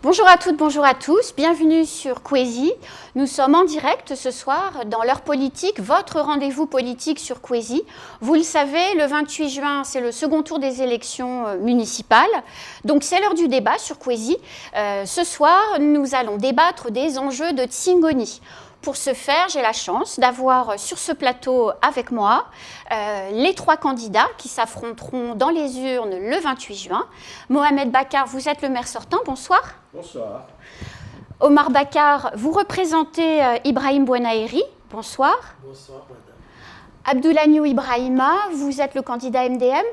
Bonjour à toutes, bonjour à tous, bienvenue sur Kwezi. Nous sommes en direct ce soir dans l'heure politique, votre rendez-vous politique sur Kwezi. Vous le savez, le 28 juin, c'est le second tour des élections municipales. Donc c'est l'heure du débat sur Kwezi. Ce soir, nous allons débattre des enjeux de Tsingoni. Pour ce faire, j'ai la chance d'avoir sur ce plateau avec moi les trois candidats qui s'affronteront dans les urnes le 28 juin. Mohamed Bakar, vous êtes le maire sortant, bonsoir. Bonsoir. Omar Bakar, vous représentez Ibrahim Bouanaheri, bonsoir. Bonsoir, madame. Abdoulaniou Ibrahima, vous êtes le candidat MDM,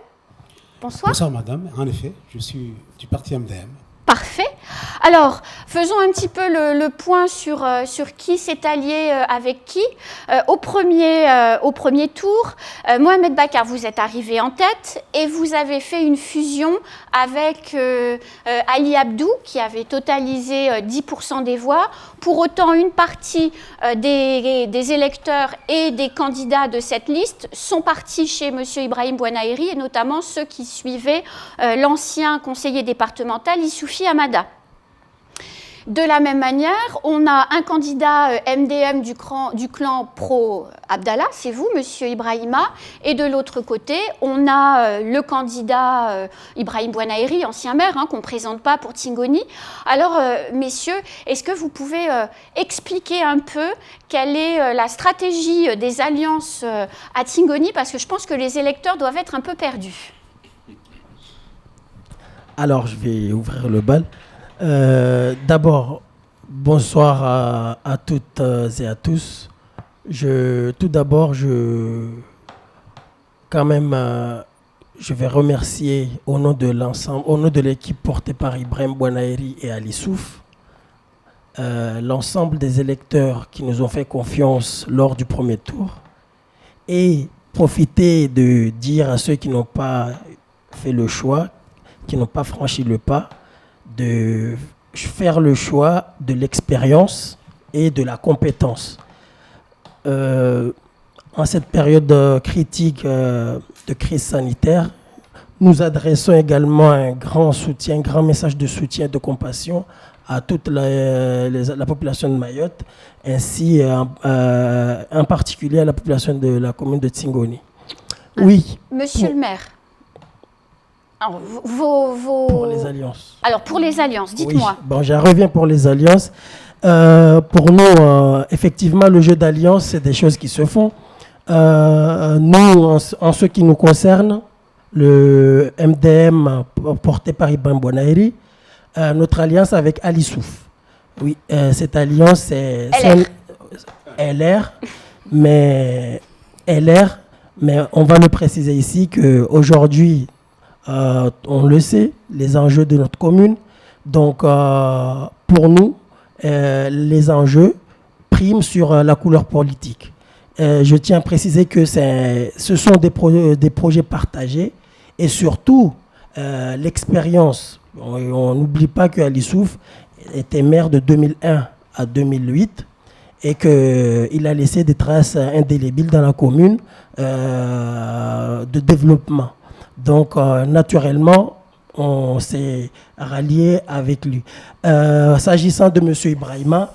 bonsoir. Bonsoir, madame. En effet, je suis du parti MDM. Parfait. Alors, faisons un petit peu le point sur qui s'est allié avec qui. Au premier tour, Mohamed Bakar, vous êtes arrivé en tête et vous avez fait une fusion avec Ali Abdou, qui avait totalisé 10% des voix. Pour autant, une partie des électeurs et des candidats de cette liste sont partis chez M. Ibrahim Bouanaheri, et notamment ceux qui suivaient l'ancien conseiller départemental Issoufi Hamada. De la même manière, on a un candidat MDM du clan pro-Abdallah, c'est vous, M. Ibrahima, et de l'autre côté, on a le candidat Ibrahim Bouanaheri, ancien maire, qu'on ne présente pas pour Tsingoni. Alors, messieurs, est-ce que vous pouvez expliquer un peu quelle est la stratégie des alliances à Tsingoni, parce que je pense que les électeurs doivent être un peu perdus. Alors, je vais ouvrir le bal. D'abord, bonsoir à toutes et à tous. Tout d'abord, je vais remercier au nom de l'ensemble, au nom de l'équipe portée par Ibrahim Bouanaheri et Ali Souf, l'ensemble des électeurs qui nous ont fait confiance lors du premier tour, et profiter de dire à ceux qui n'ont pas fait le choix, qui n'ont pas franchi le pas, de faire le choix de l'expérience et de la compétence. En cette période critique de crise sanitaire, nous adressons également un grand message de soutien et de compassion à toute la population de Mayotte, ainsi en particulier à la population de la commune de Tsingoni. Oui. Monsieur le maire. Alors, pour les alliances. Alors, pour les alliances, dites-moi. Oui. Bon, j'en reviens pour les alliances. Pour nous, effectivement, le jeu d'alliance, c'est des choses qui se font. Nous, en ce qui nous concerne, le MDM porté par Ibrahim Bouanaheri, notre alliance avec Ali Souf. Oui, cette alliance, c'est LR, mais on va le préciser ici qu'aujourd'hui, on le sait, les enjeux de notre commune. Donc, pour nous, les enjeux priment sur la couleur politique. Je tiens à préciser que ce sont des projets partagés et surtout l'expérience. On n'oublie pas qu'Ali Souf était maire de 2001 à 2008 et qu'il a laissé des traces indélébiles dans la commune de développement. Donc, naturellement, on s'est rallié avec lui. S'agissant de M. Ibrahima,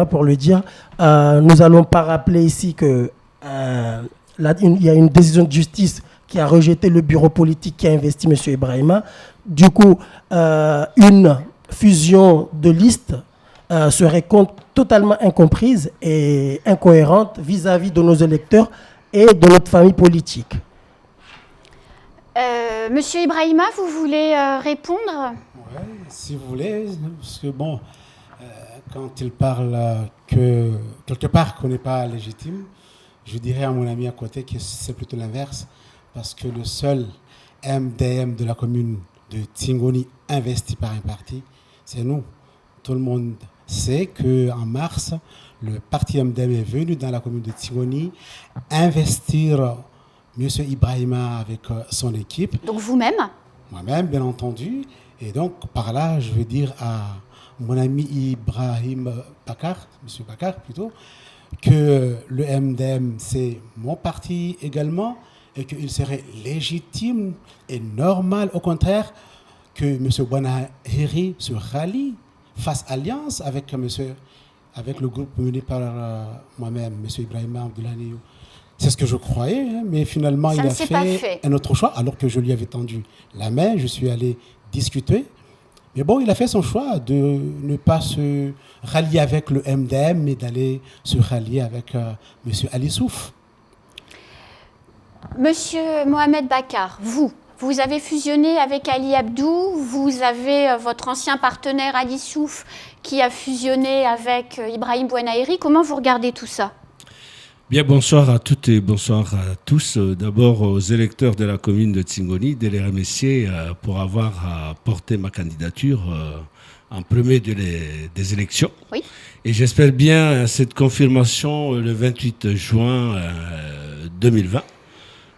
pour le dire, nous n'allons pas rappeler ici qu'il y a une décision de justice qui a rejeté le bureau politique qui a investi M. Ibrahima. Du coup, une fusion de listes serait totalement incomprise et incohérente vis-à-vis de nos électeurs et de notre famille politique. Monsieur Ibrahima, vous voulez répondre ? Oui, si vous voulez, parce que bon, quand il parle que quelque part qu'on n'est pas légitime, je dirais à mon ami à côté que c'est plutôt l'inverse, parce que le seul MDM de la commune de Tsingoni investi par un parti, c'est nous. Tout le monde sait qu'en mars, le parti MDM est venu dans la commune de Tsingoni investir M. Ibrahima avec son équipe. Donc vous-même ? Moi-même, bien entendu. Et donc, par là, je veux dire à mon ami Ibrahim Bakar, M. Bakar plutôt, que le MDM, c'est mon parti également, et qu'il serait légitime et normal, au contraire, que M. Bonahiri se rallie, fasse alliance avec le groupe mené par moi-même, M. Ibrahima Abdoulaye. C'est ce que je croyais, hein, mais finalement, il a fait un autre choix, alors que je lui avais tendu la main, je suis allé discuter. Mais bon, il a fait son choix de ne pas se rallier avec le MDM, mais d'aller se rallier avec M. Ali Souf. Monsieur Mohamed Bakar, vous avez fusionné avec Ali Abdou, vous avez votre ancien partenaire Ali Souf qui a fusionné avec Ibrahim Bouanahiri. Comment vous regardez tout ça ? Bien, bonsoir à toutes et bonsoir à tous. D'abord aux électeurs de la commune de Tingoni, de les remercier pour avoir porté ma candidature en premier des élections. Oui. Et j'espère bien cette confirmation le 28 juin 2020,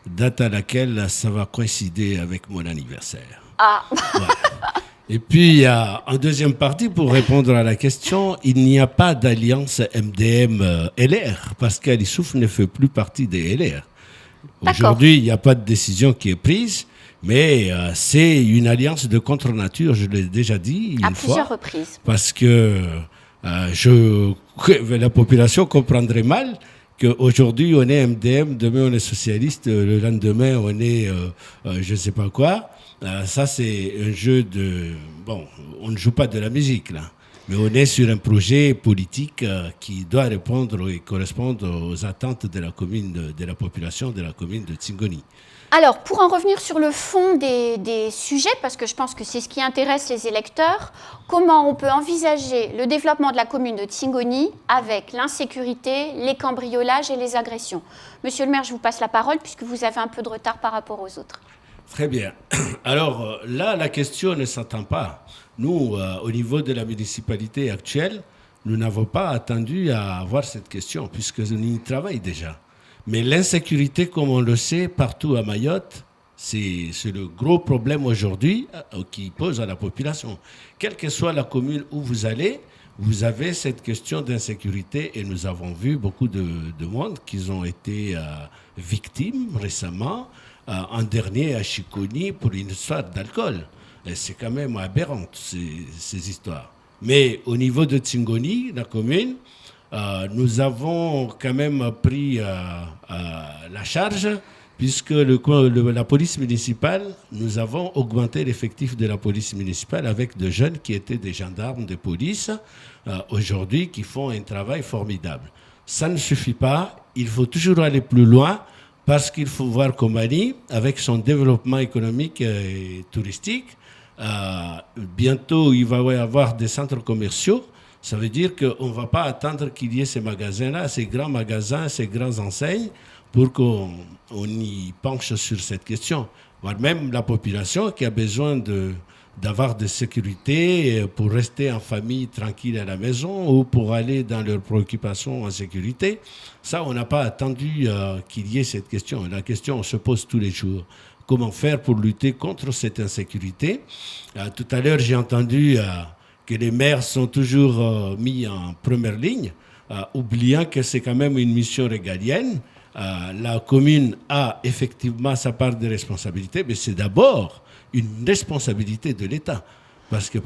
date à laquelle ça va coïncider avec mon anniversaire. Ah. Voilà. Et puis, en deuxième partie, pour répondre à la question, il n'y a pas d'alliance MDM-LR, parce qu'Ali Souf ne fait plus partie des LR. Aujourd'hui, il n'y a pas de décision qui est prise, mais c'est une alliance de contre-nature, je l'ai déjà dit à plusieurs reprises. Parce que la population comprendrait mal qu'aujourd'hui, on est MDM, demain on est socialiste, le lendemain on est je ne sais pas quoi. Ça, c'est un jeu de... Bon, on ne joue pas de la musique, là. Mais on est sur un projet politique qui doit répondre et correspondre aux attentes de la commune, de la population de la commune de Tingoni. Alors, pour en revenir sur le fond des sujets, parce que je pense que c'est ce qui intéresse les électeurs, comment on peut envisager le développement de la commune de Tingoni avec l'insécurité, les cambriolages et les agressions ? Monsieur le maire, je vous passe la parole puisque vous avez un peu de retard par rapport aux autres. Très bien. Alors là, la question ne s'attend pas. Nous, au niveau de la municipalité actuelle, nous n'avons pas attendu à avoir cette question puisque nous y travaillons déjà. Mais l'insécurité, comme on le sait, partout à Mayotte, c'est le gros problème aujourd'hui qui pose à la population. Quelle que soit la commune où vous allez, vous avez cette question d'insécurité et nous avons vu beaucoup de monde qui ont été victimes récemment. En dernier à Chiconi pour une histoire d'alcool. C'est quand même aberrant, ces histoires. Mais au niveau de Tingoni, la commune, nous avons quand même pris la charge, puisque la police municipale, nous avons augmenté l'effectif de la police municipale avec de jeunes qui étaient des gendarmes de police, aujourd'hui, qui font un travail formidable. Ça ne suffit pas, il faut toujours aller plus loin, parce qu'il faut voir Komani, avec son développement économique et touristique, bientôt il va y avoir des centres commerciaux. Ça veut dire qu'on ne va pas attendre qu'il y ait ces magasins-là, ces grands magasins, ces grandes enseignes, pour qu'on y penche sur cette question. Voire même la population qui a besoin d'avoir de sécurité pour rester en famille tranquille à la maison ou pour aller dans leurs préoccupations en sécurité. Ça, on n'a pas attendu qu'il y ait cette question. La question, on se pose tous les jours. Comment faire pour lutter contre cette insécurité ? Tout à l'heure, j'ai entendu que les maires sont toujours mis en première ligne, oubliant que c'est quand même une mission régalienne. La commune a effectivement sa part de responsabilité, mais c'est d'abord une responsabilité de l'État. Parce que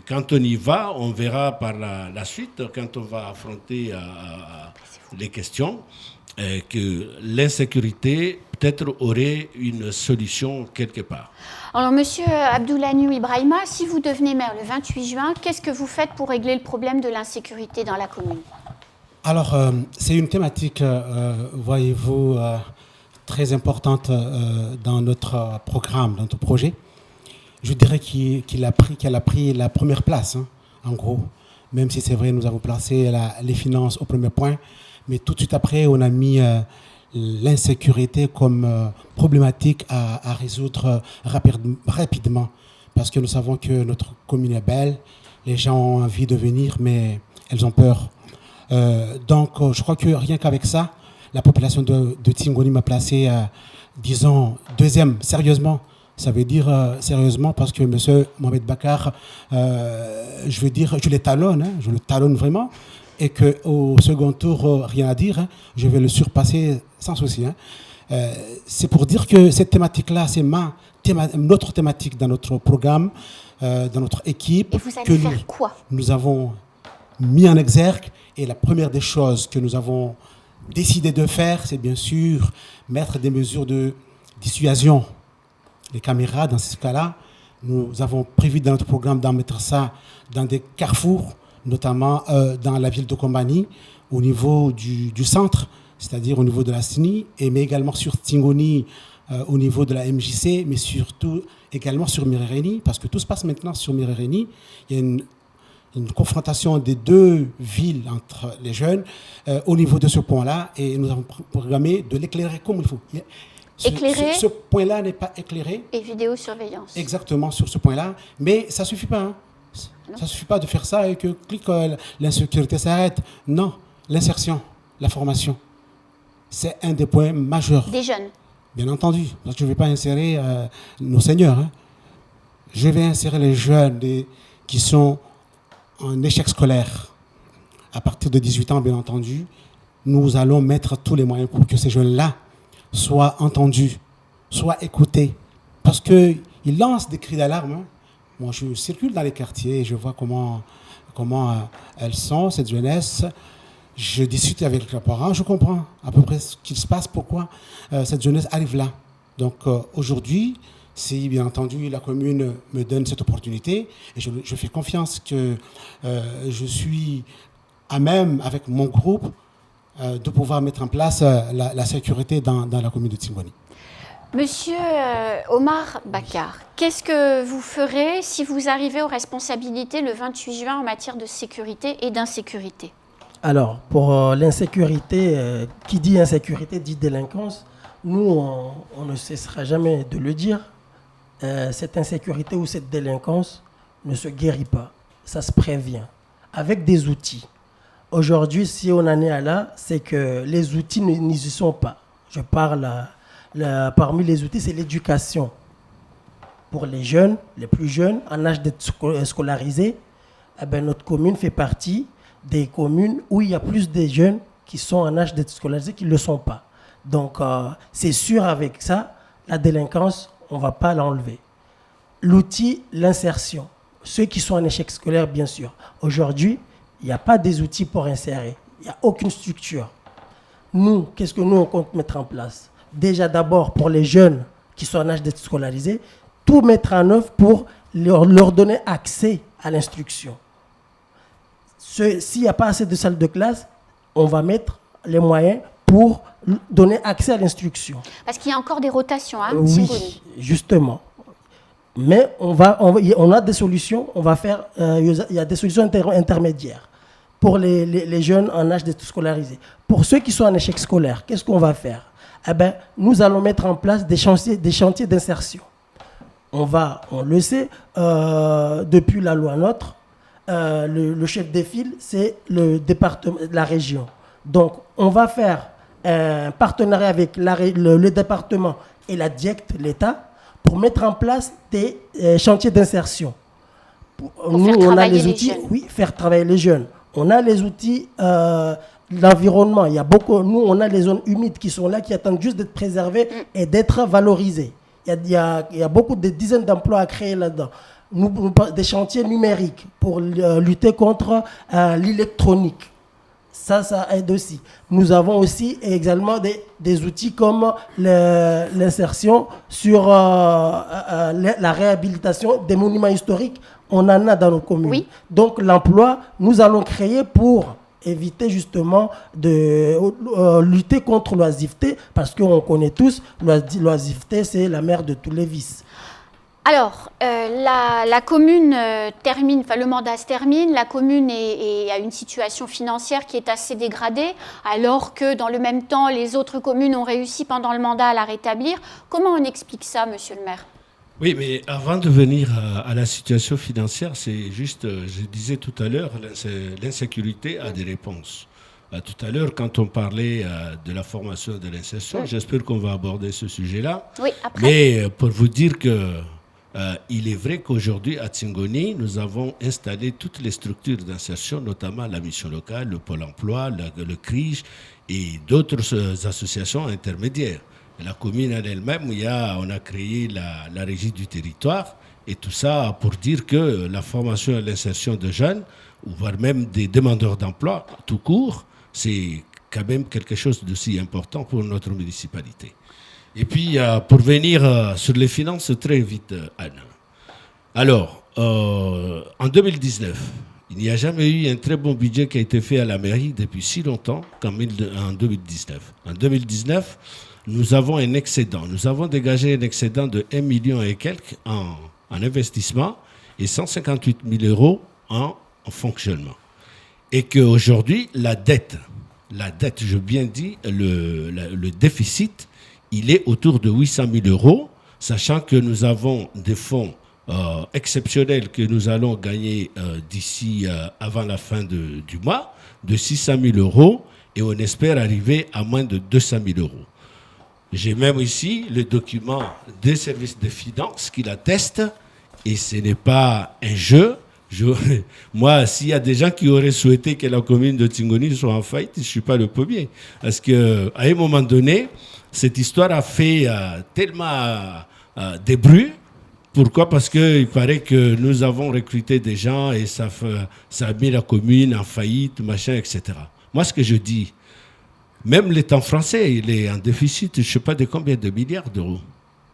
quand on y va, on verra par la suite, quand on va affronter les questions, que l'insécurité peut-être aurait une solution quelque part. Alors, Monsieur Abdoulaye Ibrahima, si vous devenez maire le 28 juin, qu'est-ce que vous faites pour régler le problème de l'insécurité dans la commune ? Alors, c'est une thématique, voyez-vous, très importante dans notre programme, dans notre projet. Je dirais qu'elle a pris la première place, hein, en gros. Même si c'est vrai, nous avons placé les finances au premier point, mais tout de suite après, on a mis l'insécurité comme problématique à résoudre rapidement. Parce que nous savons que notre commune est belle, les gens ont envie de venir, mais elles ont peur. Donc, je crois que rien qu'avec ça, la population de Tingoni m'a placé, disons, deuxième, sérieusement. Ça veut dire sérieusement parce que M. Mohamed Bakar, je veux dire, je le talonne vraiment. et qu'au second tour, rien à dire, hein, je vais le surpasser sans souci. Hein. C'est pour dire que cette thématique-là, c'est notre thématique dans notre programme, dans notre équipe. Et vous allez faire quoi? Nous avons mis en exergue, et la première des choses que nous avons décidé de faire, c'est bien sûr mettre des mesures de dissuasion. Les caméras, dans ce cas-là, nous avons prévu dans notre programme d'en mettre ça dans des carrefours, notamment dans la ville de Kombani, au niveau du centre, c'est-à-dire au niveau de la SNI, mais également sur Tingoni, au niveau de la MJC, mais surtout également sur Mirereni, parce que tout se passe maintenant sur Mirereni. Il y a une confrontation des deux villes entre les jeunes au niveau de ce point-là, et nous avons programmé de l'éclairer comme il faut. Éclairer. Ce point-là n'est pas éclairé. Et vidéosurveillance. Exactement, sur ce point-là. Mais ça ne suffit pas. Hein. Ça ne suffit pas de faire ça et que l'insécurité s'arrête. Non, l'insertion, la formation, c'est un des points majeurs. Des jeunes. Bien entendu, parce que je ne vais pas insérer nos seigneurs. Hein. Je vais insérer les jeunes qui sont en échec scolaire. À partir de 18 ans, bien entendu, nous allons mettre tous les moyens pour que ces jeunes-là soient entendus, soient écoutés. Parce qu'ils lancent des cris d'alarme. Hein. Moi, je circule dans les quartiers et je vois comment elles sont, cette jeunesse. Je discute avec les parents, je comprends à peu près ce qui se passe, pourquoi cette jeunesse arrive là. Donc aujourd'hui, si bien entendu la commune me donne cette opportunité, et je fais confiance que je suis à même, avec mon groupe, de pouvoir mettre en place la sécurité dans la commune de Tingoni. Monsieur Omar Bakar, qu'est-ce que vous ferez si vous arrivez aux responsabilités le 28 juin en matière de sécurité et d'insécurité? Alors, pour l'insécurité, qui dit insécurité dit délinquance. Nous, on ne cessera jamais de le dire. Cette insécurité ou cette délinquance ne se guérit pas. Ça se prévient avec des outils. Aujourd'hui, si on en est à là, c'est que les outils n'y sont pas. Je parle parmi les outils, c'est l'éducation. Pour les jeunes, les plus jeunes, en âge d'être scolarisés, notre commune fait partie des communes où il y a plus de jeunes qui sont en âge d'être scolarisés qui ne le sont pas. Donc, c'est sûr, avec ça, la délinquance, on ne va pas l'enlever. L'outil, l'insertion. Ceux qui sont en échec scolaire, bien sûr. Aujourd'hui, il n'y a pas des outils pour insérer. Il n'y a aucune structure. Nous, qu'est-ce que nous, on compte mettre en place? Déjà, d'abord, pour les jeunes qui sont en âge d'être scolarisés, tout mettre en œuvre pour leur donner accès à l'instruction. S'il n'y a pas assez de salles de classe, on va mettre les moyens pour donner accès à l'instruction. Parce qu'il y a encore des rotations, hein, oui, justement. Mais on a des solutions, on va faire, il y a des solutions intermédiaires pour les jeunes en âge d'être scolarisés. Pour ceux qui sont en échec scolaire, qu'est-ce qu'on va faire? Nous allons mettre en place des chantiers d'insertion. On le sait, depuis la loi NOTRe, le chef des files, c'est le département, la région. Donc, on va faire un partenariat avec le département et la DIECT, l'État, pour mettre en place des chantiers d'insertion. Nous, on a les outils, faire travailler les jeunes. On a les outils, l'environnement. Il y a nous, on a les zones humides qui sont là, qui attendent juste d'être préservées et d'être valorisées. Il y a des dizaines d'emplois à créer là-dedans. Des chantiers numériques pour lutter contre l'électronique. Ça aide aussi. Nous avons aussi également des outils comme l'insertion sur la réhabilitation des monuments historiques. On en a dans nos communes. Oui. Donc l'emploi, nous allons créer pour éviter justement de lutter contre l'oisiveté, parce qu'on connaît tous, l'oisiveté, c'est la mère de tous les vices. Alors, la commune termine, enfin le mandat se termine, la commune a une situation financière qui est assez dégradée, alors que dans le même temps, les autres communes ont réussi pendant le mandat à la rétablir. Comment on explique ça, monsieur le maire? Oui, mais avant de venir à la situation financière, c'est juste, je disais tout à l'heure, l'insécurité a des réponses. Tout à l'heure, quand on parlait de la formation de l'insertion, j'espère qu'on va aborder ce sujet-là. Oui, après. Mais pour vous dire que Il est vrai qu'aujourd'hui, à Tingoni, nous avons installé toutes les structures d'insertion, notamment la mission locale, le Pôle emploi, le CRIJ et d'autres associations intermédiaires. La commune en elle-même, on a créé la régie du territoire, et tout ça pour dire que la formation et l'insertion de jeunes, ou voire même des demandeurs d'emploi, tout court, c'est quand même quelque chose d'aussi important pour notre municipalité. Et puis, pour venir sur les finances, très vite, Anne. Alors, en 2019, il n'y a jamais eu un très bon budget qui a été fait à la mairie depuis si longtemps qu'en 2019. En 2019, nous avons un excédent. Nous avons dégagé un excédent de 1 million et quelques en investissement et 158 000 euros en fonctionnement. Et qu'aujourd'hui, la dette, je bien dis, le déficit, il est autour de 800 000 euros, sachant que nous avons des fonds exceptionnels que nous allons gagner d'ici avant la fin du mois, de 600 000 euros, et on espère arriver à moins de 200 000 euros. J'ai même ici le document des services de finances qui l'attestent, et ce n'est pas un jeu. Moi, s'il y a des gens qui auraient souhaité que la commune de Tingoni soit en faillite, je ne suis pas le premier. Parce qu'à un moment donné, cette histoire a fait tellement des bruits. Pourquoi ? Parce qu'il paraît que nous avons recruté des gens et ça a mis la commune en faillite, machin, etc. Moi, ce que je dis, même l'État français, il est en déficit, je ne sais pas de combien de milliards d'euros.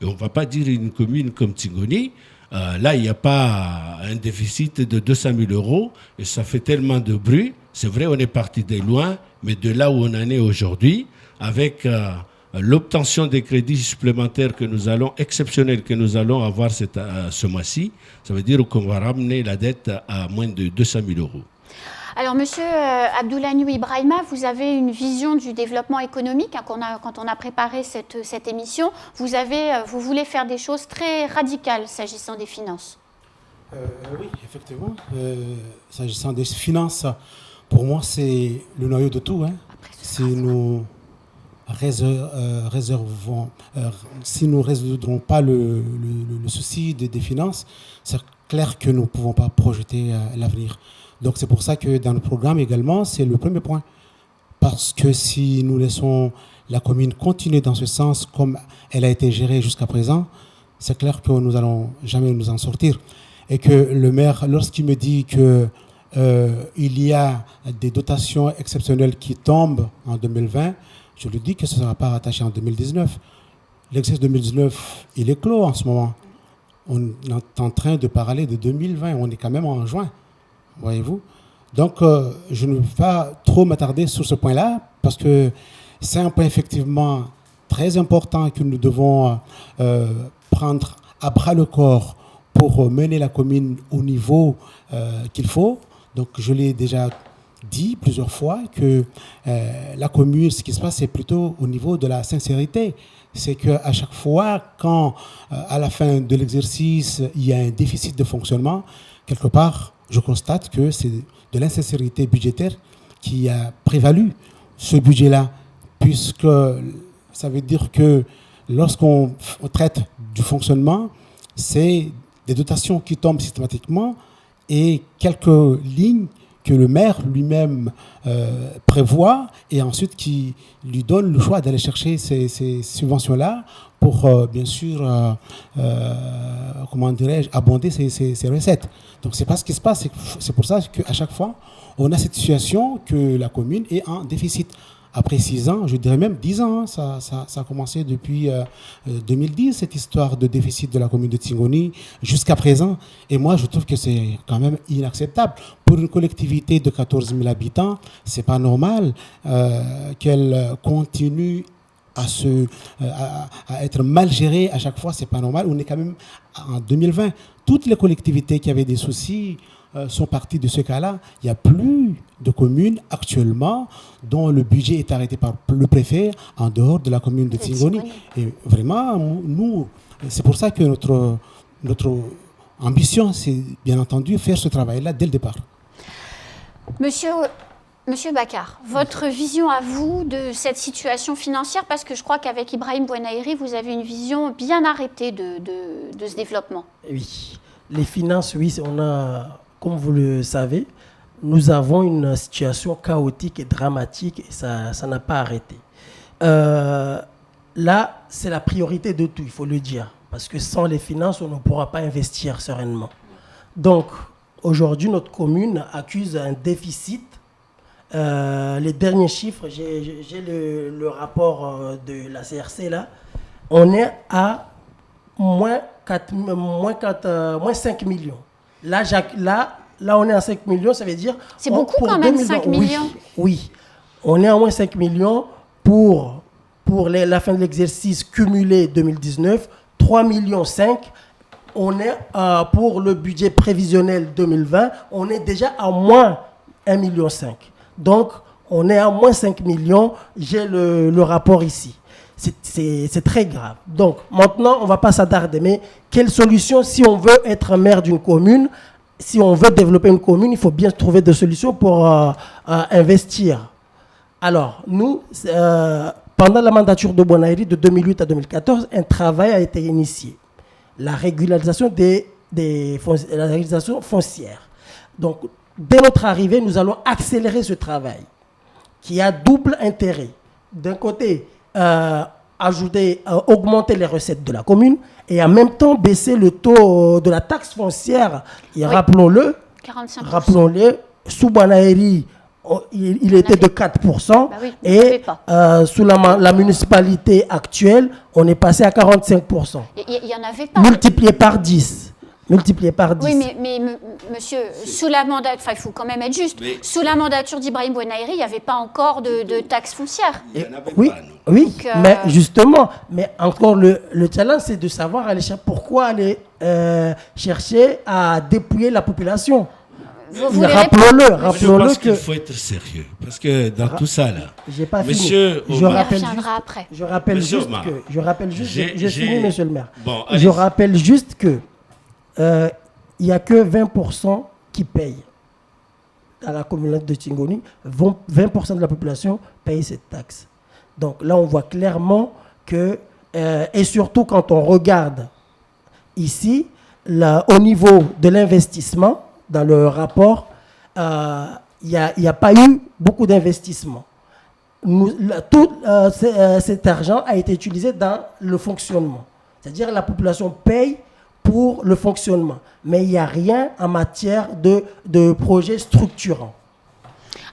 Et on ne va pas dire une commune comme Tingoni, là, il n'y a pas un déficit de 200 000 euros et ça fait tellement de bruit. C'est vrai, on est parti de loin, mais de là où on en est aujourd'hui, avec l'obtention des crédits supplémentaires exceptionnels que nous allons avoir ce mois-ci, ça veut dire qu'on va ramener la dette à moins de 200 000 euros. Alors, Monsieur Abdoulanou Ibrahima, vous avez une vision du développement économique. Quand on a préparé cette émission, vous voulez faire des choses très radicales s'agissant des finances. Oui, effectivement. S'agissant des finances, pour moi, c'est le noyau de tout. Si nous si nous ne résoudrons pas le souci des finances, c'est clair que nous ne pouvons pas projeter l'avenir. Donc c'est pour ça que dans le programme également, c'est le premier point. Parce que si nous laissons la commune continuer dans ce sens comme elle a été gérée jusqu'à présent, c'est clair que nous n'allons jamais nous en sortir. Et que le maire, lorsqu'il me dit qu'il y a des dotations exceptionnelles qui tombent en 2020, je lui dis que ce ne sera pas rattaché en 2019. L'exercice 2019, il est clos en ce moment. On est en train de parler de 2020, on est quand même en juin. Voyez-vous ? Donc, je ne vais pas trop m'attarder sur ce point-là, parce que c'est un point effectivement très important que nous devons prendre à bras le corps pour mener la commune au niveau qu'il faut. Donc, je l'ai déjà dit plusieurs fois que la commune, ce qui se passe, c'est plutôt au niveau de la sincérité. C'est qu'à chaque fois, quand à la fin de l'exercice, il y a un déficit de fonctionnement, quelque part, je constate que c'est de l'insincérité budgétaire qui a prévalu ce budget-là, puisque ça veut dire que lorsqu'on traite du fonctionnement, c'est des dotations qui tombent systématiquement et quelques lignes que le maire lui-même prévoit et ensuite qui lui donne le choix d'aller chercher ces subventions-là pour, bien sûr, comment dirais-je, abonder ces recettes. Donc, c'est pas ce qui se passe. C'est pour ça qu'à chaque fois, on a cette situation que la commune est en déficit. Après 6 ans, je dirais même 10 ans, ça a commencé depuis 2010, cette histoire de déficit de la commune de Tingoni, jusqu'à présent. Et moi, je trouve que c'est quand même inacceptable. Pour une collectivité de 14 000 habitants, c'est pas normal qu'elle continue à être mal gérée à chaque fois, c'est pas normal. On est quand même en 2020. Toutes les collectivités qui avaient des soucis sont parties de ce cas-là. Il n'y a plus de communes actuellement dont le budget est arrêté par le préfet en dehors de la commune de Tingoni. Et vraiment, nous, c'est pour ça que notre Monsieur Bakar, votre vision à vous de cette situation financière, parce que je crois qu'avec Ibrahim Bouanahiri, vous avez une vision bien arrêtée de ce développement. Oui, les finances, oui, on a, comme vous le savez, nous avons une situation chaotique et dramatique et ça n'a pas arrêté. Là, c'est la priorité de tout, il faut le dire, parce que sans les finances, on ne pourra pas investir sereinement. Donc, aujourd'hui, notre commune accuse un déficit. Les derniers chiffres, j'ai le rapport de la CRC là, on est à moins 5 millions. Là, on est à 5 millions, ça veut dire... C'est beaucoup quand même, 5 millions. Oui, on est à moins 5 millions pour la fin de l'exercice cumulé 2019, 3 millions 5. On est pour le budget prévisionnel 2020, on est déjà à moins 1 million 5. Donc, on est à moins 5 millions. J'ai le rapport ici. C'est très grave. Donc, maintenant, on ne va pas s'attarder. Mais quelle solution, si on veut être maire d'une commune, si on veut développer une commune, il faut bien trouver des solutions pour investir. Alors, nous, pendant la mandature de Bouanahiri de 2008 à 2014, un travail a été initié. La régularisation la régularisation foncière. Donc, dès notre arrivée, nous allons accélérer ce travail qui a double intérêt. D'un côté, augmenter les recettes de la commune et en même temps baisser le taux de la taxe foncière. Et oui. Rappelons-le, sous Bouanahiri, il était de 4%. Bah oui, et sous la municipalité actuelle, on est passé à 45%. Il n'y en avait pas. Multiplié par 10. Oui, mais monsieur, sous la mandature, il faut quand même être juste, sous la mandature d'Ibrahim Bouanahiri, il n'y avait pas encore de taxes foncières. Oui, donc, mais justement, mais encore le challenge, c'est de savoir pourquoi aller chercher à dépouiller la population. Rappelons-le qu'il faut être sérieux, parce que dans tout ça là, j'ai pas Monsieur fini. Je rappelle juste que, je finis, monsieur le maire. Bon, je rappelle juste que il n'y a que 20% qui payent. Dans la communauté de Tingoni, 20% de la population paye cette taxe. Donc là, on voit clairement que, et surtout quand on regarde ici, au niveau de l'investissement, dans le rapport, il n'y a pas eu beaucoup d'investissement. Tout cet argent a été utilisé dans le fonctionnement. C'est-à-dire la population paye pour le fonctionnement. Mais il n'y a rien en matière de projets structurants.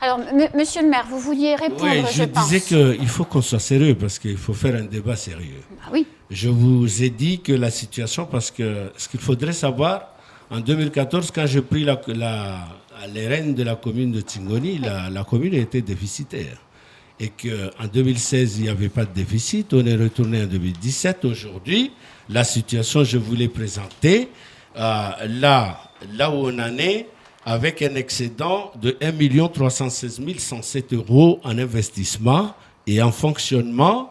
Alors, monsieur le maire, vous vouliez répondre, je disais qu'il faut qu'on soit sérieux, parce qu'il faut faire un débat sérieux. Ah oui. Je vous ai dit que la situation, parce que ce qu'il faudrait savoir, en 2014, quand j'ai pris les rênes de la commune de Tingoni, la commune était déficitaire. Et qu'en 2016, il n'y avait pas de déficit. On est retourné en 2017. Aujourd'hui, la situation, je vous l'ai présentée. Là où on en est, avec un excédent de 1 316 107 € en investissement et en fonctionnement,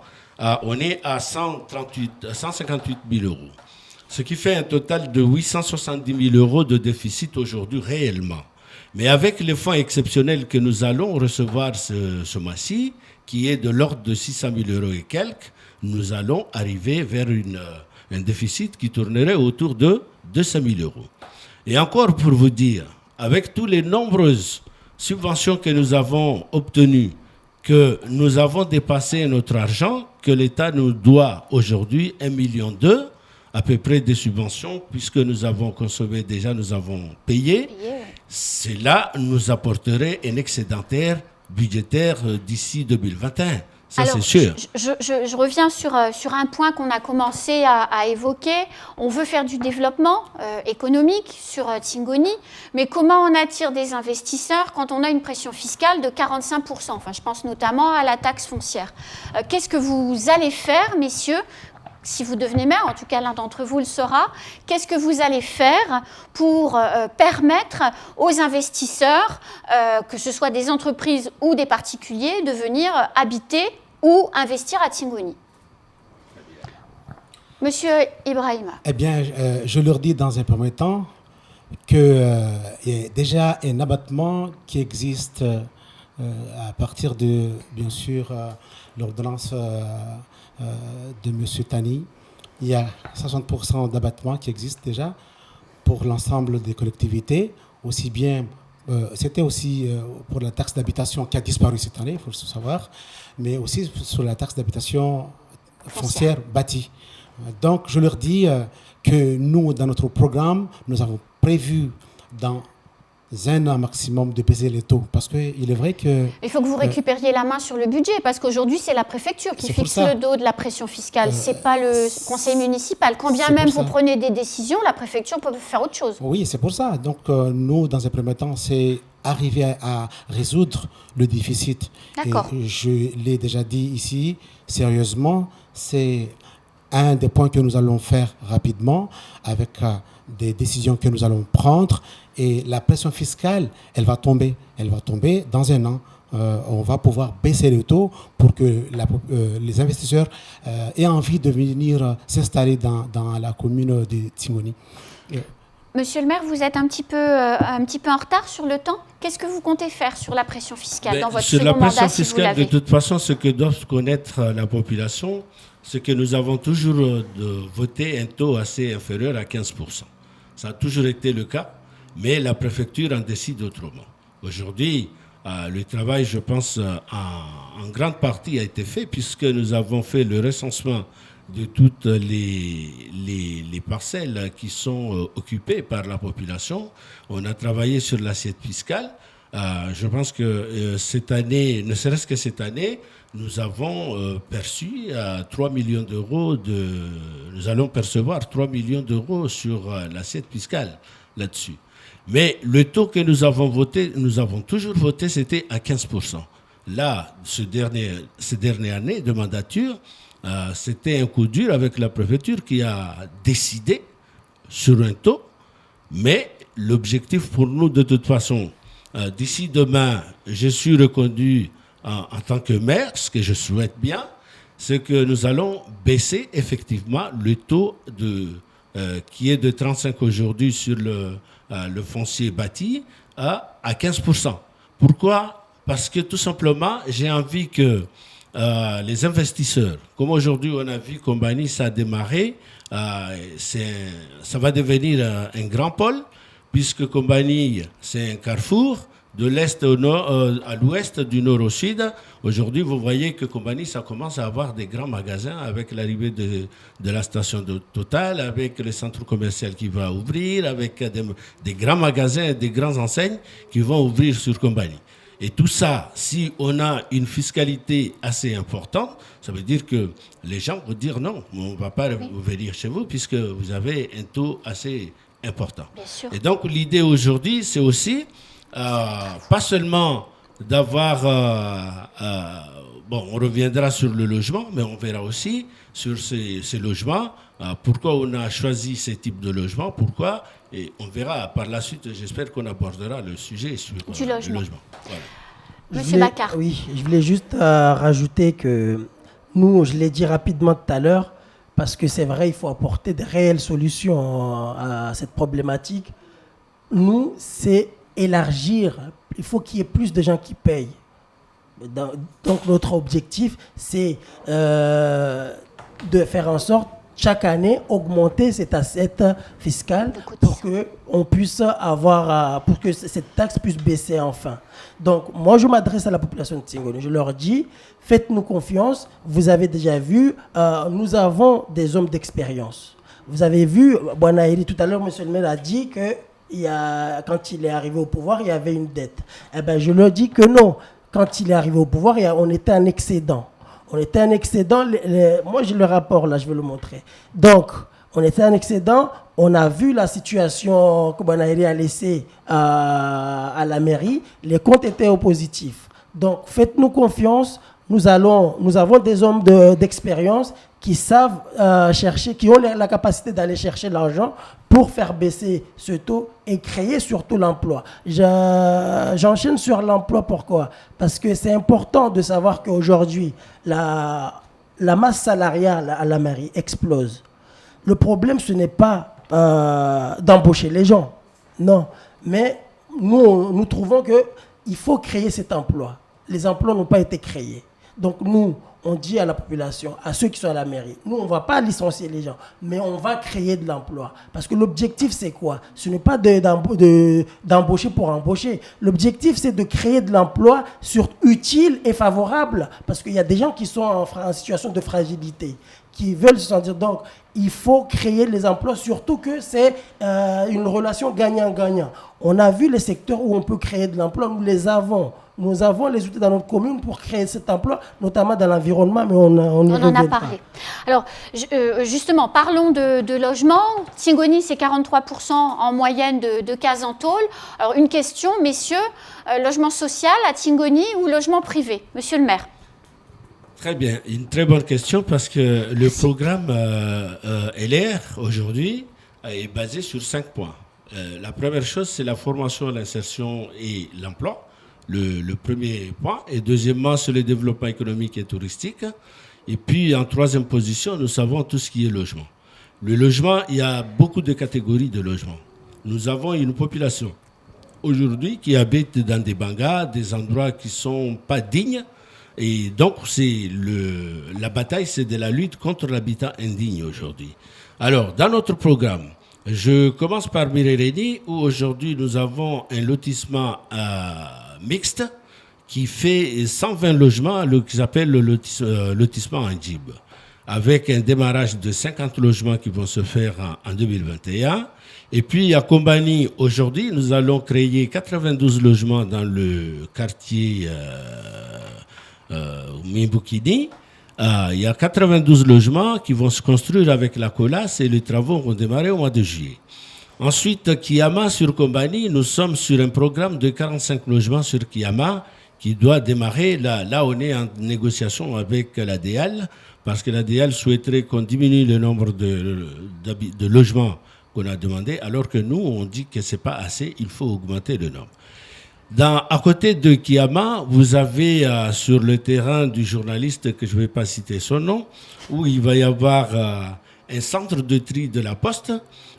on est à 158 000 €. Ce qui fait un total de 870 000 € de déficit aujourd'hui réellement. Mais avec les fonds exceptionnels que nous allons recevoir ce mois-ci, qui est de l'ordre de 600 000 € et quelques, nous allons arriver vers un déficit qui tournerait autour de 200 000 €. Et encore pour vous dire, avec toutes les nombreuses subventions que nous avons obtenues, que nous avons dépassé notre argent, que l'État nous doit aujourd'hui 1,2 million à peu près des subventions, puisque nous avons consommé déjà, nous avons payé. Cela nous apporterait un excédentaire budgétaire d'ici 2021. Ça, alors, c'est sûr. Je reviens sur un point qu'on a commencé à évoquer. On veut faire du développement économique sur Tingoni, mais comment on attire des investisseurs quand on a une pression fiscale de 45%? Enfin, je pense notamment à la taxe foncière. Qu'est-ce que vous allez faire, messieurs, si vous devenez maire, en tout cas l'un d'entre vous le saura, qu'est-ce que vous allez faire pour permettre aux investisseurs, que ce soit des entreprises ou des particuliers, de venir habiter ou investir à Tingoni? Monsieur Ibrahima. Eh bien, je leur dis dans un premier temps qu'il y a déjà un abattement qui existe à partir de, bien sûr, l'ordonnance de M. Tani, il y a 60% d'abattement qui existe déjà pour l'ensemble des collectivités, aussi bien, c'était aussi pour la taxe d'habitation qui a disparu cette année, il faut le savoir, mais aussi sur la taxe d'habitation foncière bâtie. Donc, je leur dis que nous, dans notre programme, nous avons prévu dans un an maximum de baisser les taux. Parce qu'il est vrai que... Il faut que vous récupériez la main sur le budget, parce qu'aujourd'hui, c'est la préfecture qui fixe le dos de la pression fiscale. Ce n'est pas le conseil municipal. Quand bien même vous prenez des décisions, la préfecture peut faire autre chose. Oui, c'est pour ça. Donc, nous, dans un premier temps, c'est arriver à résoudre le déficit. D'accord. Et je l'ai déjà dit ici, sérieusement, c'est un des points que nous allons faire rapidement avec des décisions que nous allons prendre. Et la pression fiscale, elle va tomber dans un an. On va pouvoir baisser les taux pour que les investisseurs aient envie de venir s'installer dans la commune de Tingoni. Monsieur le maire, vous êtes un petit peu en retard sur le temps. Qu'est-ce que vous comptez faire sur la pression fiscale dans votre second mandat, si vous l'avez ? Sur la pression fiscale, de toute façon, ce que doit connaître la population, c'est que nous avons toujours voté un taux assez inférieur à 15%. Ça a toujours été le cas, mais la préfecture en décide autrement. Aujourd'hui, le travail, je pense, en grande partie a été fait, puisque nous avons fait le recensement de toutes les parcelles qui sont occupées par la population. On a travaillé sur l'assiette fiscale. Je pense que cette année, ne serait-ce que cette année, nous avons perçu 3 millions d'euros nous allons percevoir 3 millions d'euros sur l'assiette fiscale là-dessus. Mais le taux que nous avons toujours voté, c'était à 15%. Là, ces dernières années de mandature, c'était un coup dur avec la préfecture qui a décidé sur un taux, mais l'objectif pour nous, de toute façon, d'ici demain, je suis reconduit en tant que maire, ce que je souhaite bien, c'est que nous allons baisser effectivement le taux qui est de 35 aujourd'hui sur le foncier bâti à 15%. Pourquoi ? Parce que tout simplement, j'ai envie que les investisseurs, comme aujourd'hui on a vu Kombani, ça a démarré, ça va devenir un grand pôle, puisque Kombani, c'est un carrefour, de l'est au nord, à l'ouest, du nord au sud. Aujourd'hui, vous voyez que Kombani, ça commence à avoir des grands magasins avec l'arrivée de la station de Total, avec le centre commercial qui va ouvrir, avec des grands magasins, des grandes enseignes qui vont ouvrir sur Kombani. Et tout ça, si on a une fiscalité assez importante, ça veut dire que les gens vont dire non, on ne va pas venir chez vous puisque vous avez un taux assez important. Bien sûr. Et donc l'idée aujourd'hui, c'est aussi pas seulement d'avoir... on reviendra sur le logement, mais on verra aussi sur ces logements, pourquoi on a choisi ces types de logements, pourquoi, et on verra par la suite, j'espère qu'on abordera le sujet sur du logement. Le logement. Voilà. Monsieur Bakar. Oui, je voulais juste rajouter que nous, je l'ai dit rapidement tout à l'heure, parce que c'est vrai, il faut apporter de réelles solutions à cette problématique. Nous, c'est élargir, il faut qu'il y ait plus de gens qui payent. Donc notre objectif, c'est de faire en sorte chaque année augmenter cette assiette fiscale pour que on puisse avoir, pour que cette taxe puisse baisser enfin. Donc moi je m'adresse à la population de Tingoni, je leur dis faites-nous confiance. Vous avez déjà vu, nous avons des hommes d'expérience. Vous avez vu, Bonaïri tout à l'heure, monsieur le maire a dit que quand il est arrivé au pouvoir, il y avait une dette. Eh ben, je leur dis que non. Quand il est arrivé au pouvoir, on était en excédent. On était en excédent. Moi, j'ai le rapport, là, je vais le montrer. Donc, on était en excédent. On a vu la situation que Bonaïri a laissée à la mairie. Les comptes étaient au positif. Donc, faites-nous confiance. Nous avons des hommes d'expérience qui savent chercher, qui ont la capacité d'aller chercher l'argent pour faire baisser ce taux et créer surtout l'emploi. J'enchaîne sur l'emploi, pourquoi ? Parce que c'est important de savoir qu'aujourd'hui, la masse salariale à la mairie explose. Le problème, ce n'est pas d'embaucher les gens, non. Mais nous trouvons qu'il faut créer cet emploi. les emplois n'ont pas été créés. Donc nous, on dit à la population, à ceux qui sont à la mairie, nous, on ne va pas licencier les gens, mais on va créer de l'emploi. Parce que l'objectif, c'est quoi? Ce n'est pas d'embaucher pour embaucher. L'objectif, c'est de créer de l'emploi utile et favorable. Parce qu'il y a des gens qui sont en situation de fragilité, qui veulent se sentir. Donc, il faut créer les emplois, surtout que c'est une relation gagnant-gagnant. On a vu les secteurs où on peut créer de l'emploi, nous les avons. Nous avons les outils dans notre commune pour créer cet emploi, notamment dans l'environnement, mais on en a parlé. Alors, justement, parlons de logement. Tingoni, c'est 43% en moyenne de cases en tôle. Alors, une question, messieurs, logement social à Tingoni ou logement privé? Monsieur le maire. Très bien, une très bonne question parce que le programme LR aujourd'hui est basé sur 5 points. La première chose, c'est la formation, l'insertion et l'emploi. Le premier point. Et deuxièmement, sur le développement économique et touristique. Et puis, en troisième position, nous savons tout ce qui est logement. Le logement, il y a beaucoup de catégories de logements. Nous avons une population aujourd'hui qui habite dans des bangas, des endroits qui ne sont pas dignes. Et donc, la bataille, c'est de la lutte contre l'habitat indigne aujourd'hui. Alors, dans notre programme, je commence par Mirereni, où aujourd'hui, nous avons un lotissement mixte qui fait 120 logements, qui s'appelle le lotissement en Djib, avec un démarrage de 50 logements qui vont se faire en 2021. Et puis à Kombani, aujourd'hui, nous allons créer 92 logements dans le quartier Mimbukini. Il y a 92 logements qui vont se construire avec la COLAS et les travaux vont démarrer au mois de juillet. Ensuite, Kiama sur Kombani, nous sommes sur un programme de 45 logements sur Kiama qui doit démarrer. Là, on est en négociation avec l'ADL parce que l'ADL souhaiterait qu'on diminue le nombre de logements qu'on a demandé, alors que nous, on dit que ce n'est pas assez, il faut augmenter le nombre. À côté de Kiama, vous avez sur le terrain du journaliste, que je ne vais pas citer son nom, où il va y avoir un centre de tri de la Poste.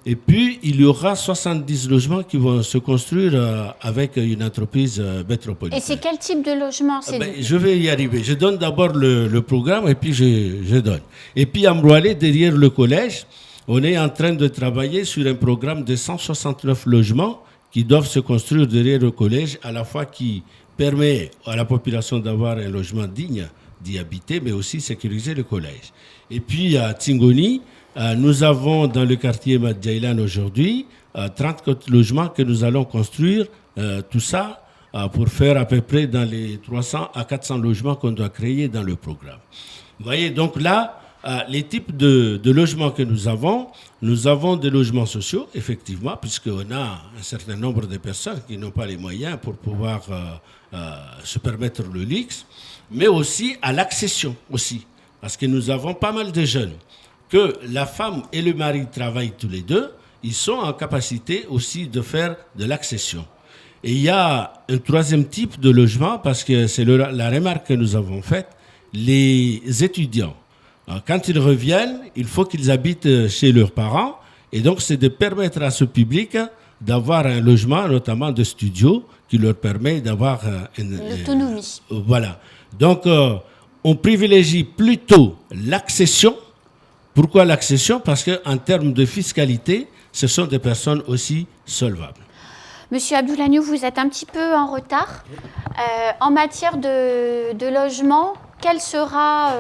Et puis, il y aura 70 logements qui vont se construire avec une entreprise métropolitaine. Et c'est quel type de logement? Je vais y arriver. Je donne d'abord le programme et puis je donne. Et puis, à Mbroualé, derrière le collège, on est en train de travailler sur un programme de 169 logements qui doivent se construire derrière le collège, à la fois qui permet à la population d'avoir un logement digne d'y habiter, mais aussi sécuriser le collège. Et puis, à Tingoni, nous avons dans le quartier Madjaïlan aujourd'hui 34 logements que nous allons construire, tout ça pour faire à peu près dans les 300 à 400 logements qu'on doit créer dans le programme. Vous voyez, donc là, les types de logements que nous avons des logements sociaux, effectivement, puisqu'on a un certain nombre de personnes qui n'ont pas les moyens pour pouvoir se permettre le luxe, mais aussi à l'accession aussi, parce que nous avons pas mal de jeunes que la femme et le mari travaillent tous les deux, ils sont en capacité aussi de faire de l'accession. Et il y a un troisième type de logement, parce que c'est la remarque que nous avons faite, les étudiants. Quand ils reviennent, il faut qu'ils habitent chez leurs parents, et donc c'est de permettre à ce public d'avoir un logement, notamment de studio, qui leur permet d'avoir une autonomie. Voilà. Donc, on privilégie plutôt l'accession. Pourquoi l'accession? Parce qu'en termes de fiscalité, ce sont des personnes aussi solvables. Monsieur Abdoulagnou, vous êtes un petit peu en retard. En matière de logement, quelle sera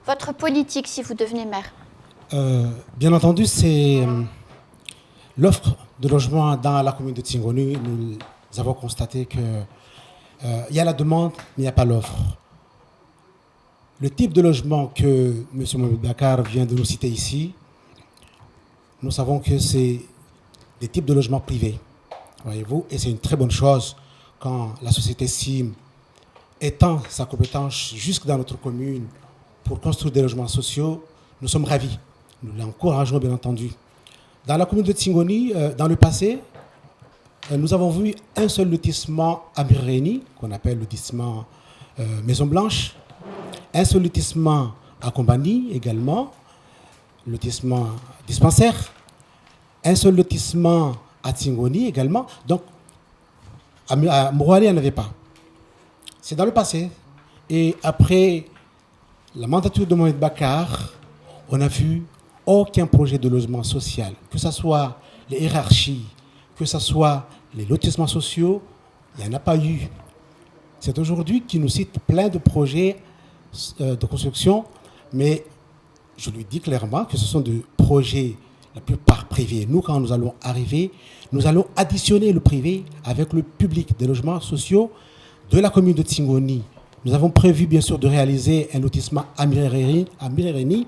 votre politique si vous devenez maire? Bien entendu, c'est l'offre de logement dans la commune de Tingoni. Nous avons constaté qu'il y a la demande, mais il n'y a pas l'offre. Le type de logement que M. Mohamed Bakar vient de nous citer ici, nous savons que c'est des types de logements privés, voyez-vous, et c'est une très bonne chose quand la société CIM étend sa compétence jusque dans notre commune pour construire des logements sociaux. Nous sommes ravis, nous l'encourageons bien entendu. Dans la commune de Tingoni, dans le passé, nous avons vu un seul lotissement à Mireni, qu'on appelle lotissement Maison Blanche, un seul lotissement à Kombani également, lotissement dispensaire, un seul lotissement à Tingoni également. Donc, à Mbroualé, il n'y en avait pas. C'est dans le passé. Et après la mandature de Mohamed Bakar, on n'a vu aucun projet de logement social, que ce soit les hiérarchies, que ce soit les lotissements sociaux, il n'y en a pas eu. C'est aujourd'hui qu'il nous cite plein de projets de construction, mais je lui dis clairement que ce sont des projets la plupart privés. Nous, quand nous allons arriver, nous allons additionner le privé avec le public des logements sociaux de la commune de Tingoni. Nous avons prévu, bien sûr, de réaliser un lotissement à Mirereni,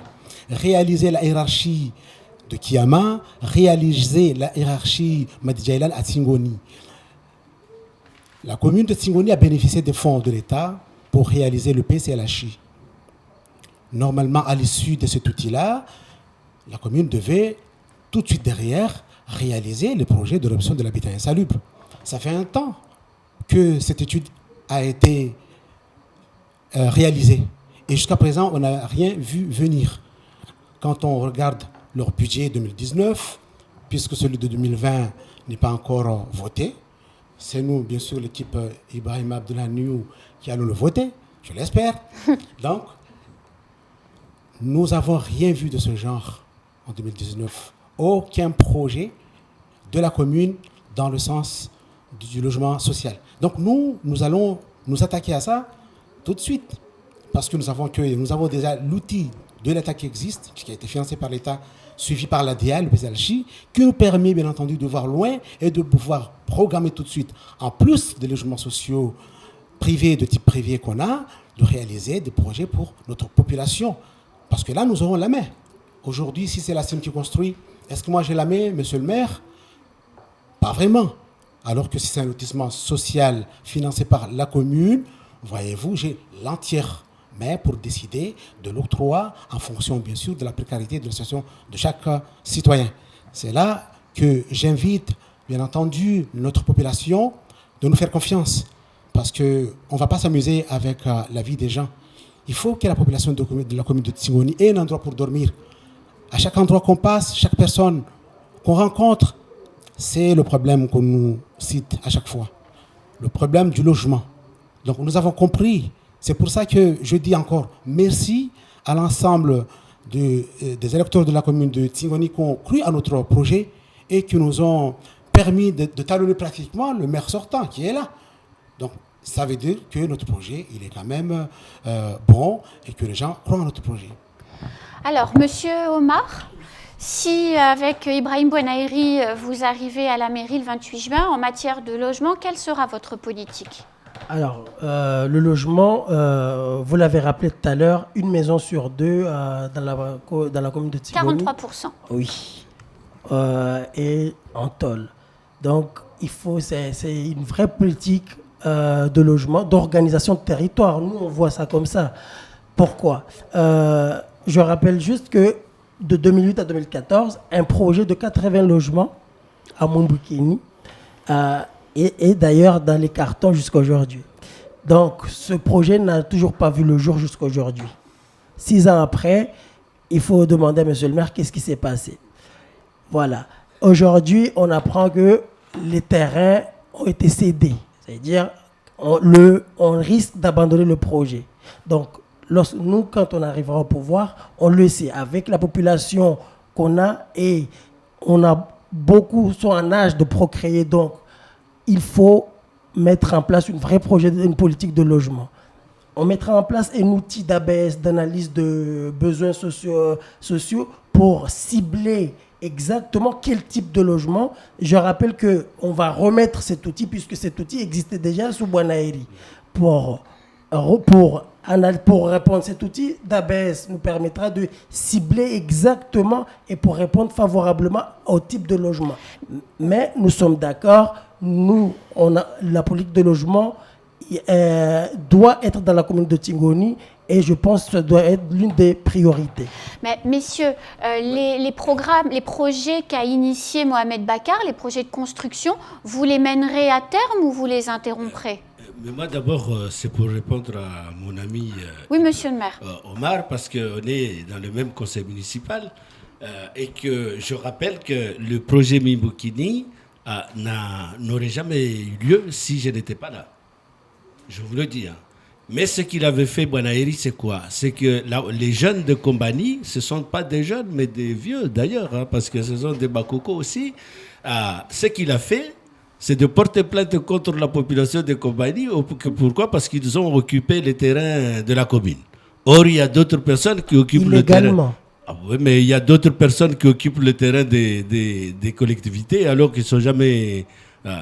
réaliser la hiérarchie de Kiama, réaliser la hiérarchie Madidjaïlan à Tingoni. La commune de Tingoni a bénéficié des fonds de l'État pour réaliser le PCLHI. Normalement, à l'issue de cet outil-là, la commune devait tout de suite derrière réaliser le projet de réduction de l'habitat insalubre. Ça fait un temps que cette étude a été réalisée. Et jusqu'à présent, on n'a rien vu venir. Quand on regarde leur budget 2019, puisque celui de 2020 n'est pas encore voté, c'est nous, bien sûr, l'équipe Ibrahim Abdelhaniou qui allons le voter, je l'espère. Donc, nous n'avons rien vu de ce genre en 2019. Aucun projet de la commune dans le sens du logement social. Donc nous allons nous attaquer à ça tout de suite. Parce que nous avons déjà l'outil de l'État qui existe, qui a été financé par l'État, suivi par la DIA, le PSLHI, qui nous permet bien entendu de voir loin et de pouvoir programmer tout de suite, en plus des logements sociaux privés, de type privé qu'on a, de réaliser des projets pour notre population. Parce que là, nous aurons la main. Aujourd'hui, si c'est la CIM qui construit, est-ce que moi j'ai la main, monsieur le maire? Pas vraiment. Alors que si c'est un lotissement social financé par la commune, voyez-vous, j'ai l'entière main pour décider de l'octroi en fonction, bien sûr, de la précarité de la situation de chaque citoyen. C'est là que j'invite, bien entendu, notre population de nous faire confiance. Parce qu'on ne va pas s'amuser avec la vie des gens. Il faut que la population de la commune de Tingoni ait un endroit pour dormir. À chaque endroit qu'on passe, chaque personne qu'on rencontre, c'est le problème qu'on nous cite à chaque fois. Le problème du logement. Donc nous avons compris. C'est pour ça que je dis encore merci à l'ensemble des électeurs de la commune de Tingoni qui ont cru à notre projet et qui nous ont permis de talonner pratiquement le maire sortant qui est là. Donc ça veut dire que notre projet, il est quand même bon et que les gens croient en notre projet. Alors, monsieur Omar, si avec Ibrahim Bouanaïri, vous arrivez à la mairie le 28 juin, en matière de logement, quelle sera votre politique? Alors, le logement, vous l'avez rappelé tout à l'heure, une maison sur deux dans la commune de Tingoni. 43%. Oui. Et en tôle. Donc, c'est une vraie politique de logement, d'organisation de territoire. Nous, on voit ça comme ça. Pourquoi? Je rappelle juste que de 2008 à 2014, un projet de 80 logements à Montbukini est d'ailleurs dans les cartons jusqu'à aujourd'hui. Donc, ce projet n'a toujours pas vu le jour jusqu'à aujourd'hui. 6 ans après, il faut demander à monsieur le maire qu'est-ce qui s'est passé. Voilà. Aujourd'hui, on apprend que les terrains ont été cédés. C'est-à-dire, on risque d'abandonner le projet. Donc, nous, quand on arrivera au pouvoir, on le sait. Avec la population qu'on a, et on a beaucoup sont en âge de procréer. Donc, il faut mettre en place une politique de logement. On mettra en place un outil d'ABS, d'analyse de besoins sociaux pour cibler exactement quel type de logement. Je rappelle qu'on va remettre cet outil, puisque cet outil existait déjà sous Bouanaïri. Pour répondre, cet outil d'ABS nous permettra de cibler exactement et pour répondre favorablement au type de logement. Mais nous sommes d'accord, la politique de logement doit être dans la commune de Tingoni et je pense que ça doit être l'une des priorités. Mais messieurs, les projets qu'a initié Mohamed Bakar, les projets de construction, vous les mènerez à terme ou vous les interromprez? Mais moi, d'abord, c'est pour répondre à mon ami oui, monsieur le maire. Omar, parce qu'on est dans le même conseil municipal et que je rappelle que le projet Mimbukini n'aurait jamais eu lieu si je n'étais pas là. je vous le dis. Mais ce qu'il avait fait, Bonaeri, c'est quoi? C'est que les jeunes de Kombani, ce ne sont pas des jeunes, mais des vieux d'ailleurs, parce que ce sont des Bakoko aussi. Ce qu'il a fait, c'est de porter plainte contre la population de Kombani. Pourquoi? Parce qu'ils ont occupé les terrains de la commune. Or, il y a d'autres personnes qui occupent le terrain. Oui, mais il y a d'autres personnes qui occupent le terrain des collectivités alors qu'ils ne sont jamais...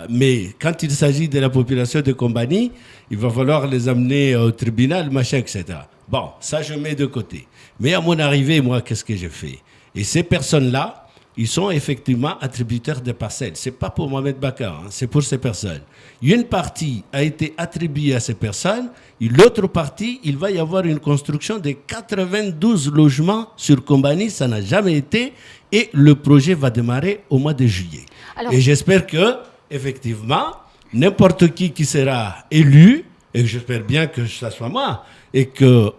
mais quand il s'agit de la population de Kombani, il va falloir les amener au tribunal, machin, etc. Bon, ça je mets de côté. Mais à mon arrivée, moi, qu'est-ce que j'ai fait? Et ces personnes-là, ils sont effectivement attributaires de parcelles. Ce n'est pas pour Mohamed Bakar, c'est pour ces personnes. Une partie a été attribuée à ces personnes, et l'autre partie, il va y avoir une construction de 92 logements sur Kombani, ça n'a jamais été, et le projet va démarrer au mois de juillet. Alors, et j'espère que, effectivement, n'importe qui sera élu, et j'espère bien que ce soit moi, et qu'il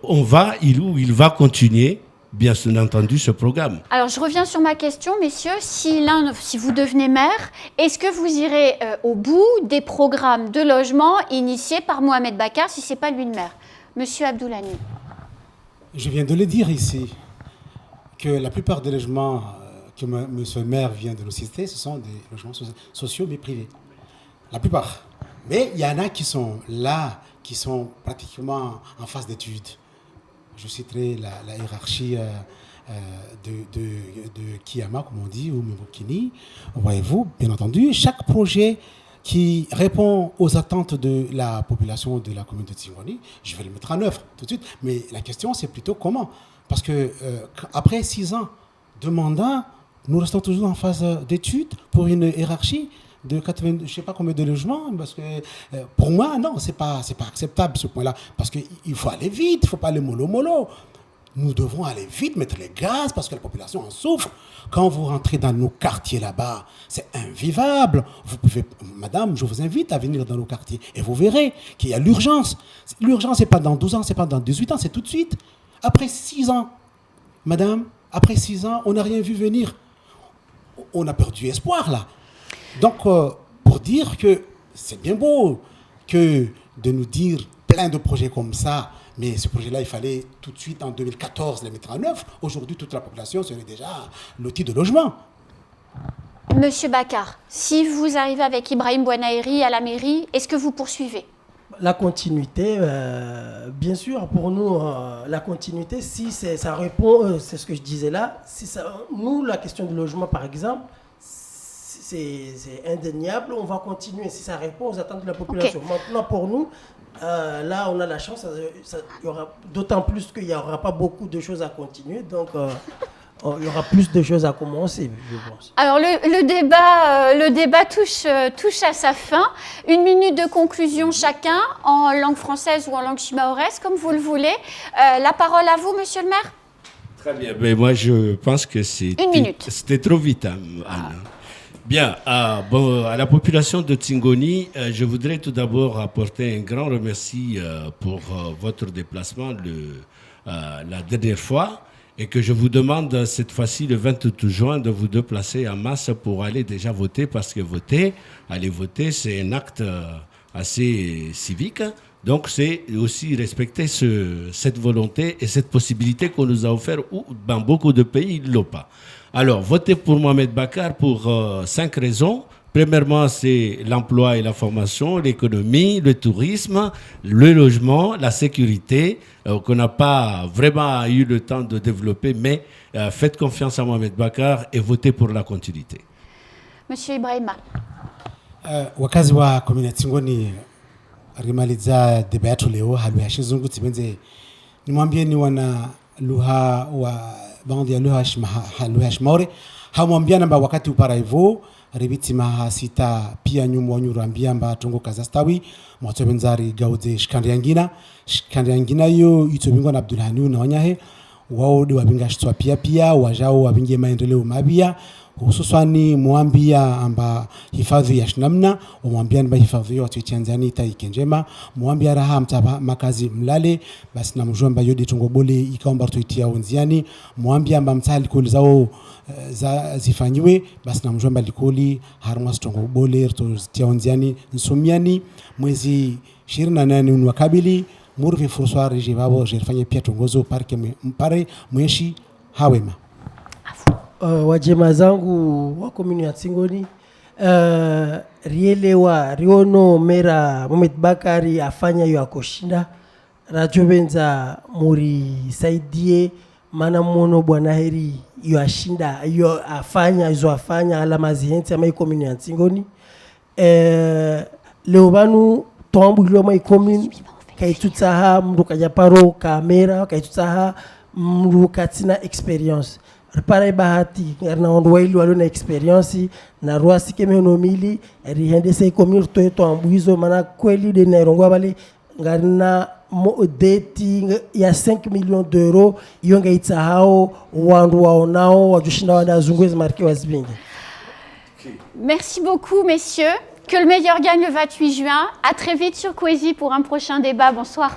va continuer, bien entendu, ce programme. Alors, je reviens sur ma question, messieurs. Si vous devenez maire, est-ce que vous irez au bout des programmes de logement initiés par Mohamed Bakar, si ce n'est pas lui le maire? Monsieur Abdoulani. Je viens de le dire ici, que la plupart des logements que monsieur le maire vient de nous citer, ce sont des logements sociaux, mais privés. La plupart. Mais il y en a qui sont là, qui sont pratiquement en phase d'études. Je citerai la hiérarchie de Kiyama, comme on dit, ou Mbokini. Voyez-vous, bien entendu, chaque projet qui répond aux attentes de la population de la commune de Tsingoni, je vais le mettre en œuvre tout de suite. Mais la question, c'est plutôt comment. Parce que après 6 ans de mandat, nous restons toujours en phase d'études pour une hiérarchie de 80, je ne sais pas combien de logements, parce que pour moi, non, c'est pas acceptable ce point-là, parce qu'il faut aller vite, il ne faut pas aller mollo. Nous devons aller vite, mettre les gaz, parce que la population en souffre. Quand vous rentrez dans nos quartiers là-bas, c'est invivable. Vous pouvez, madame, je vous invite à venir dans nos quartiers, et vous verrez qu'il y a l'urgence. L'urgence, ce n'est pas dans 12 ans, ce n'est pas dans 18 ans, c'est tout de suite. Après 6 ans, madame, après 6 ans, on n'a rien vu venir. On a perdu espoir, là. Donc, pour dire que c'est bien beau que de nous dire plein de projets comme ça, mais ce projet-là, il fallait tout de suite, en 2014, les mettre en œuvre. Aujourd'hui, toute la population serait déjà lotie de logement. Monsieur Bakar, si vous arrivez avec Ibrahim Bouanaeri à la mairie, est-ce que vous poursuivez? La continuité, bien sûr, pour nous, la continuité, si ça répond, c'est ce que je disais là, nous, la question du logement, par exemple, c'est indéniable, on va continuer si ça répond aux attentes de la population. Okay. Maintenant, pour nous, là, on a la chance, y aura, d'autant plus qu'il n'y aura pas beaucoup de choses à continuer, donc il y aura plus de choses à commencer, je pense. Alors, le débat touche à sa fin. 1 minute de conclusion chacun, en langue française ou en langue chimaorès, comme vous le voulez. La parole à vous, monsieur le maire. Très bien, mais moi je pense que c'était trop vite, Anne. Bien, à la population de Tsingoni, je voudrais tout d'abord apporter un grand remercie pour votre déplacement la dernière fois et que je vous demande cette fois-ci, le 22 juin, de vous déplacer en masse pour aller déjà voter, parce que aller voter, c'est un acte assez civique. Donc, c'est aussi respecter cette volonté et cette possibilité qu'on nous a offert, où dans beaucoup de pays, ils ne l'ont pas. Alors, votez pour Mohamed Bakar pour 5 raisons. Premièrement, c'est l'emploi et la formation, l'économie, le tourisme, le logement, la sécurité, qu'on n'a pas vraiment eu le temps de développer, mais faites confiance à Mohamed Bakar et votez pour la continuité. Monsieur Ibrahima. Wakazi wa komina Tsingoni rimaliza deba yetu leo haluha shizungu tibenze nimwambie ni wana luha wa bandi ya luha shimaore hamwambia namba wakati upara hivyo ribiti maha sita pia nyumu wanyuru ambia mba tongo kazastawi mwatobenzari gauze shikandi yangina yo itobingwa na Abdulhaniu na wanyahe wao de wabinga shitwa pia wajao wabinge maendeleo mabia hususani mwambia amba hifadhi ya shinamna mwambia namba hifadhi yo watu Tanzania itaike njema mwambia raha mtaba makazi mlale basi na mjomba yodi tongobole ikaomba tuitia onziani mwambia amba mtali kulizao zifanyiwe basi na mjomba likoli harumwa tongobole tuitia onziani nsomiani mwezi shirina nani unwakabili murvi furuswari jivabo jirfanye pia tongozo parke mpare mweshi hawema. Wajema zangu wa komuni ya Tsingoni, rielewa riono mera Mohamed Bakari afanya yu akoshinda rajobenza muri saidie mana mono bwana heri yu ashinda yu afanya alama zihenzi ama komuni ya Tsingoni. Leo banu tombu ilo ma komuni kaitutaha mru kajaparo kamera kaitutaha mru katina experience repare bahati na ondo wailu walo na experience na ruasi kemenomili rihende se komuni to ambuizo mana kweli de nerongo bale ngarina deti ya 5 millions d'euros yonga itahao wandu waonao wajushinda wanda zungwezi marke wazibingi. Merci beaucoup, messieurs. Que le meilleur gagne le 28 juin. À très vite sur Kwezi pour un prochain débat. Bonsoir.